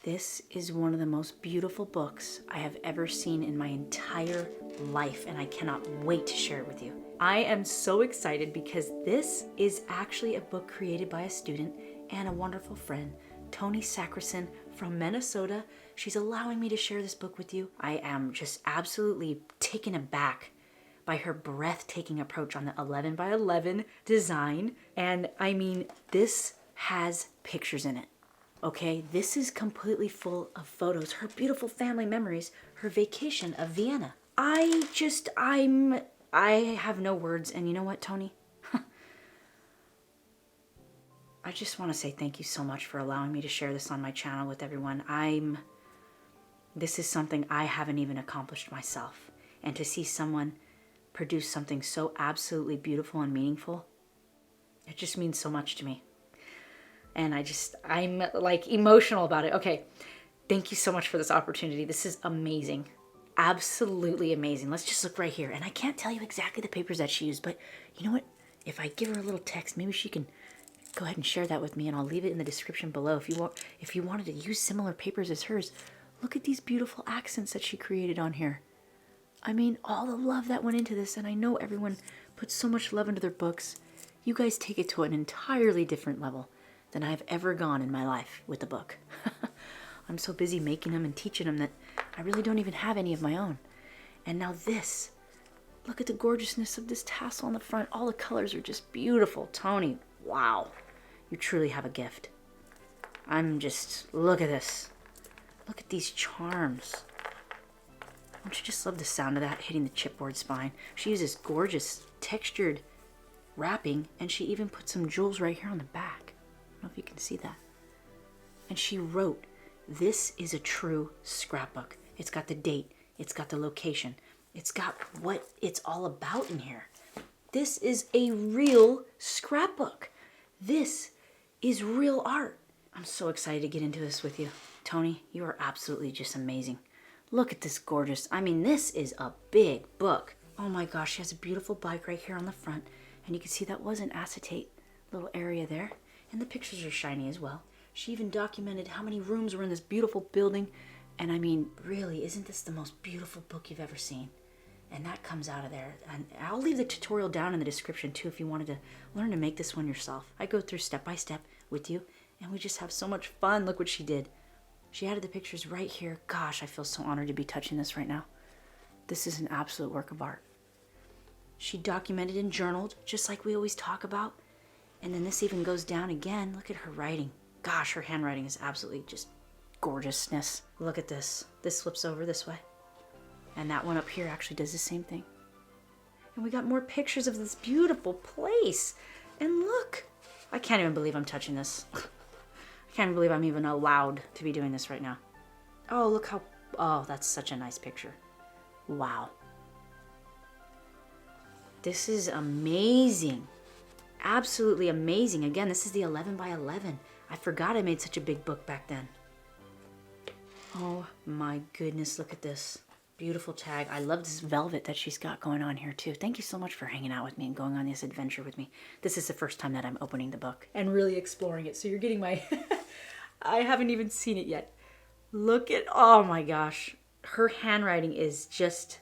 This is one of the most beautiful books I have ever seen in my entire life, and I cannot wait to share it with you. I am so excited because this is actually a book created by a student and a wonderful friend, Toni Sacrison from Minnesota. She's allowing me to share this book with you. I am just absolutely taken aback by her breathtaking approach on the 11 by 11 design. And I mean, this has pictures in it. Okay, this is completely full of photos, her beautiful family memories, her vacation of Vienna. I have no words. And you know what, Toni? I just want to say thank you so much for allowing me to share this on my channel with everyone. This is something I haven't even accomplished myself. And to see someone produce something so absolutely beautiful and meaningful, it just means so much to me. And I'm like emotional about it. Okay, thank you so much for this opportunity. This is amazing. Absolutely amazing. Let's just look right here. And I can't tell you exactly the papers that she used, but you know what? If I give her a little text, maybe she can go ahead and share that with me, and I'll leave it in the description below. If you wanted to use similar papers as hers, look at these beautiful accents that she created on here. I mean, all the love that went into this, and I know everyone puts so much love into their books. You guys take it to an entirely different level than I've ever gone in my life with the book. I'm so busy making them and teaching them that I really don't even have any of my own. And now this, look at the gorgeousness of this tassel on the front. All the colors are just beautiful. Toni, wow, you truly have a gift. Look at this. Look at these charms. Don't you just love the sound of that hitting the chipboard spine? She uses gorgeous textured wrapping, and she even put some jewels right here on the back. I don't know if you can see that. And she wrote, "This is a true scrapbook." It's got the date, it's got the location, it's got what it's all about in here. This is a real scrapbook. This is real art. I'm so excited to get into this with you. Toni, you are absolutely just amazing. Look at this gorgeous, I mean, this is a big book. Oh my gosh, she has a beautiful bike right here on the front. And you can see that was an acetate little area there. And the pictures are shiny as well. She even documented how many rooms were in this beautiful building. And I mean, really, isn't this the most beautiful book you've ever seen? And that comes out of there. And I'll leave the tutorial down in the description too if you wanted to learn to make this one yourself. I go through step by step with you, and we just have so much fun. Look what she did. She added the pictures right here. Gosh, I feel so honored to be touching this right now. This is an absolute work of art. She documented and journaled, just like we always talk about. And then this even goes down again. Look at her writing. Gosh, her handwriting is absolutely just gorgeousness. Look at this. This flips over this way. And that one up here actually does the same thing. And we got more pictures of this beautiful place. And look, I can't even believe I'm touching this. I can't even believe I'm even allowed to be doing this right now. Oh, look how, oh, that's such a nice picture. Wow. This is amazing. Absolutely amazing. Again, this is the 11 by 11. I forgot I made such a big book back then. Oh my goodness, look at this. Beautiful tag. I love this velvet that she's got going on here too. Thank you so much for hanging out with me and going on this adventure with me. This is the first time that I'm opening the book and really exploring it. So you're getting my, I haven't even seen it yet. Look at, oh my gosh. Her handwriting is just,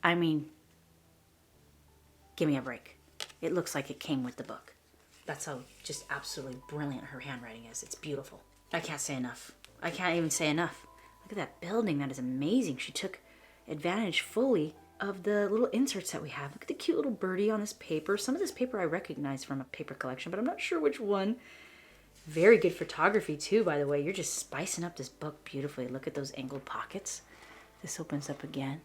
I mean, give me a break. It looks like it came with the book. That's how just absolutely brilliant her handwriting is. It's beautiful. I can't say enough. I can't even say enough. Look at that building. That is amazing. She took advantage fully of the little inserts that we have. Look at the cute little birdie on this paper. Some of this paper I recognize from a paper collection, but I'm not sure which one. Very good photography too, by the way. You're just spicing up this book beautifully. Look at those angled pockets. This opens up again.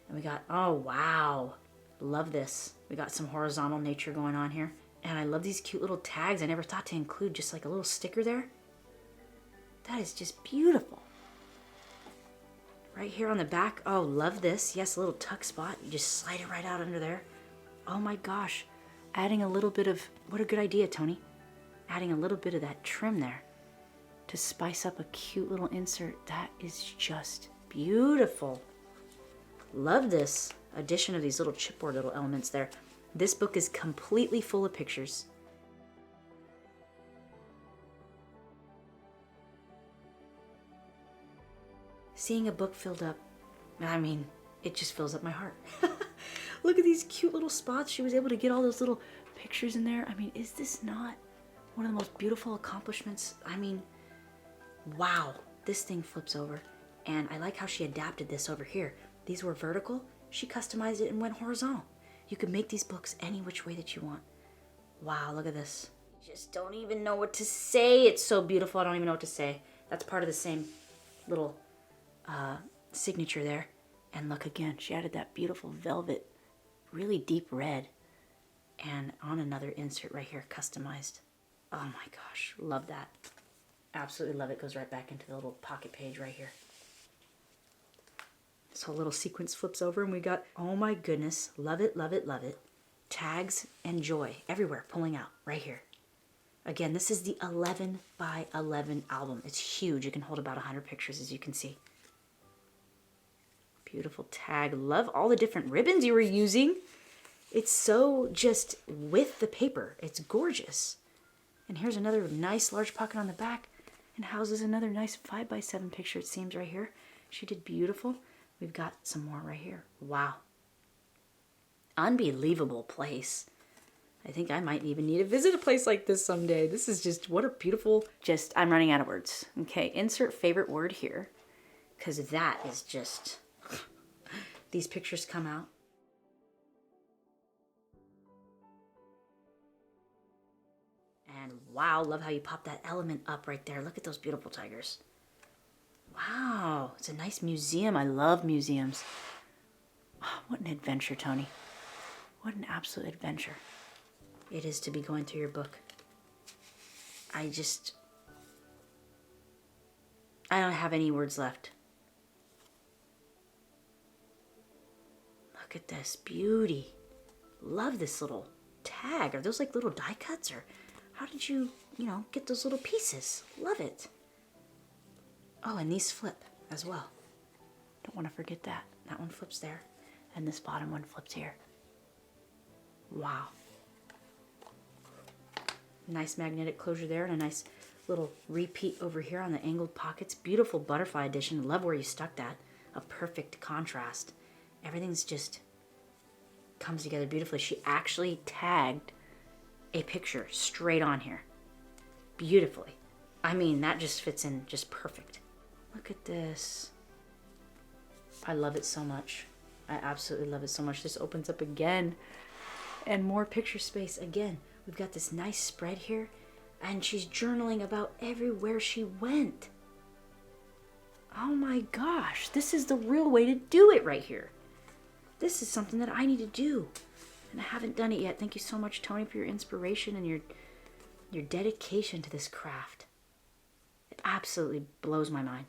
And we got, oh wow. Love this. We got some horizontal nature going on here. And I love these cute little tags I never thought to include. Just like a little sticker there. That is just beautiful. Right here on the back. Oh, love this. Yes, a little tuck spot. You just slide it right out under there. Oh my gosh. Adding a little bit of, what a good idea, Toni. Adding a little bit of that trim there to spice up a cute little insert. That is just beautiful. Love this addition of these little chipboard little elements there. This book is completely full of pictures. seeing a book filled up, I mean, it just fills up my heart. Look at these cute little spots. She was able to get all those little pictures in there. I mean, is this not one of the most beautiful accomplishments? I mean, wow. This thing flips over. And I like how she adapted this over here. These were vertical. She customized it and went horizontal. You can make these books any which way that you want. Wow, look at this. Just don't even know what to say. It's so beautiful. I don't even know what to say. That's part of the same little signature there. And look again, she added that beautiful velvet, really deep red. And on another insert right here, customized. Oh my gosh, love that. Absolutely love it. Goes right back into the little pocket page right here. So a little sequence flips over and we got, oh my goodness, love it, love it, love it. Tags and joy everywhere pulling out right here. Again, this is the 11 by 11 album. It's huge. It can hold about 100 pictures, as you can see. Beautiful tag. Love all the different ribbons you were using. It's so just with the paper. It's gorgeous. And here's another nice large pocket on the back and houses another nice 5 by 7 picture, it seems, right here. She did beautiful. We've got some more right here. Wow. Unbelievable place. I think I might even need to visit a place like this someday. This is just, what a beautiful, just, I'm running out of words. Okay, insert favorite word here, because that is just, these pictures come out. And wow, love how you pop that element up right there. Look at those beautiful tigers. Wow, it's a nice museum. I love museums. Oh, what an adventure, Tony. What an absolute adventure it is to be going through your book. I don't have any words left. Look at this beauty. Love this little tag. Are those like little die cuts, or how did you get those little pieces? Love it. Oh, and these flip as well. Don't want to forget that. That one flips there, and this bottom one flips here. Wow. Nice magnetic closure there, and a nice little repeat over here on the angled pockets. Beautiful butterfly edition. Love where you stuck that. A perfect contrast. Everything's just comes together beautifully. She actually tagged a picture straight on here. Beautifully. I mean, that just fits in just perfect. Look at this. I love it so much. I absolutely love it so much. This opens up again. And more picture space again. We've got this nice spread here. And she's journaling about everywhere she went. Oh my gosh. This is the real way to do it right here. This is something that I need to do. And I haven't done it yet. Thank you so much, Tony, for your inspiration and your dedication to this craft. It absolutely blows my mind.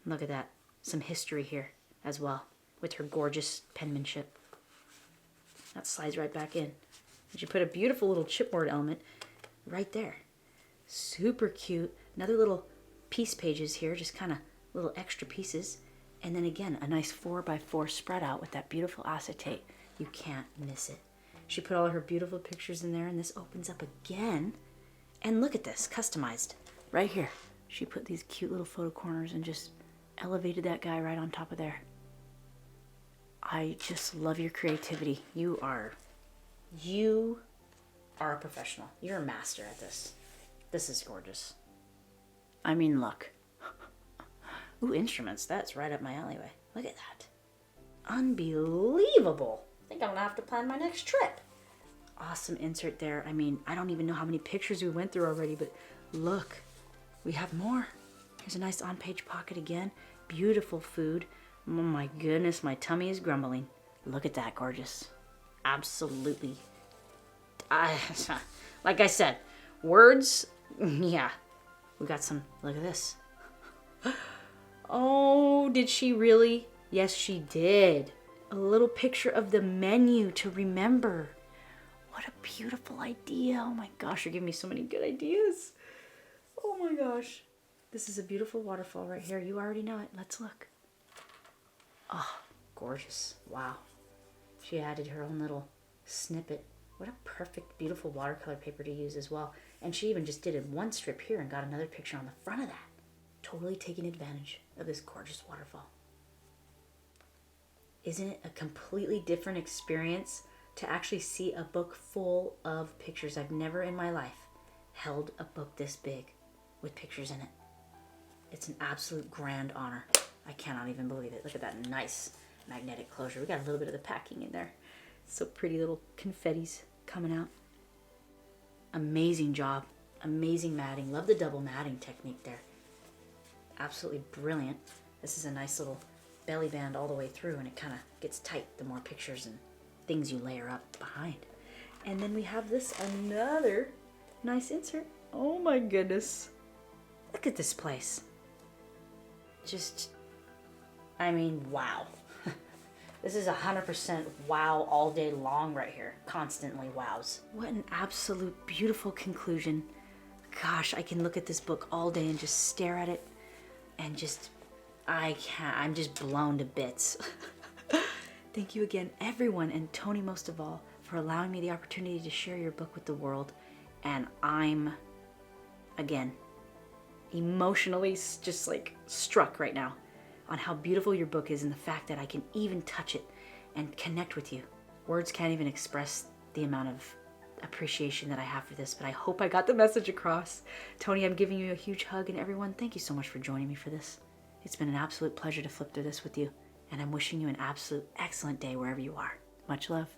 Look at that. Some history here as well with her gorgeous penmanship. That slides right back in. And she put a beautiful little chipboard element right there. Super cute. Another little piece pages here, just kind of little extra pieces. And then again, a nice 4x4 spread out with that beautiful acetate. You can't miss it. She put all her beautiful pictures in there, and this opens up again. And look at this, customized right here. She put these cute little photo corners and just elevated that guy right on top of there. I just love your creativity. You are a professional. You're a master at this. This is gorgeous. I mean, look. Ooh, instruments. That's right up my alleyway. Look at that. Unbelievable. I think I'm gonna have to plan my next trip. Awesome insert there. I mean, I don't even know how many pictures we went through already, but look, we have more. Here's a nice on-page pocket again. Beautiful food. Oh my goodness, my tummy is grumbling. Look at that, gorgeous. Absolutely. Like I said, words, yeah. We got some, look at this. Oh, did she really? Yes, she did. A little picture of the menu to remember. What a beautiful idea. Oh my gosh, you're giving me so many good ideas. Oh my gosh. This is a beautiful waterfall right here. You already know it. Let's look. Oh, gorgeous. Wow. She added her own little snippet. What a perfect, beautiful watercolor paper to use as well. And she even just did it one strip here and got another picture on the front of that. totally taking advantage of this gorgeous waterfall. Isn't it a completely different experience to actually see a book full of pictures? I've never in my life held a book this big with pictures in it. It's an absolute grand honor. I cannot even believe it. Look at that nice magnetic closure. We got a little bit of the packing in there. So pretty, little confettis coming out. Amazing job. Amazing matting. Love the double matting technique there. Absolutely brilliant. This is a nice little belly band all the way through, and it kind of gets tight the more pictures and things you layer up behind. And then we have this another nice insert. Oh my goodness. Look at this place. Just, I mean, wow. This is 100% wow all day long right here. Constantly wows. What an absolute beautiful conclusion. Gosh, I can look at this book all day and just stare at it and just, I'm just blown to bits. Thank you again, everyone, and Tony most of all, for allowing me the opportunity to share your book with the world. And I'm, again, emotionally just like struck right now on how beautiful your book is and the fact that I can even touch it and connect with you. Words can't even express the amount of appreciation that I have for this, but I hope I got the message across. Tony, I'm giving you a huge hug, and everyone, thank you so much for joining me for this. It's been an absolute pleasure to flip through this with you, and I'm wishing you an absolute excellent day wherever you are. Much love.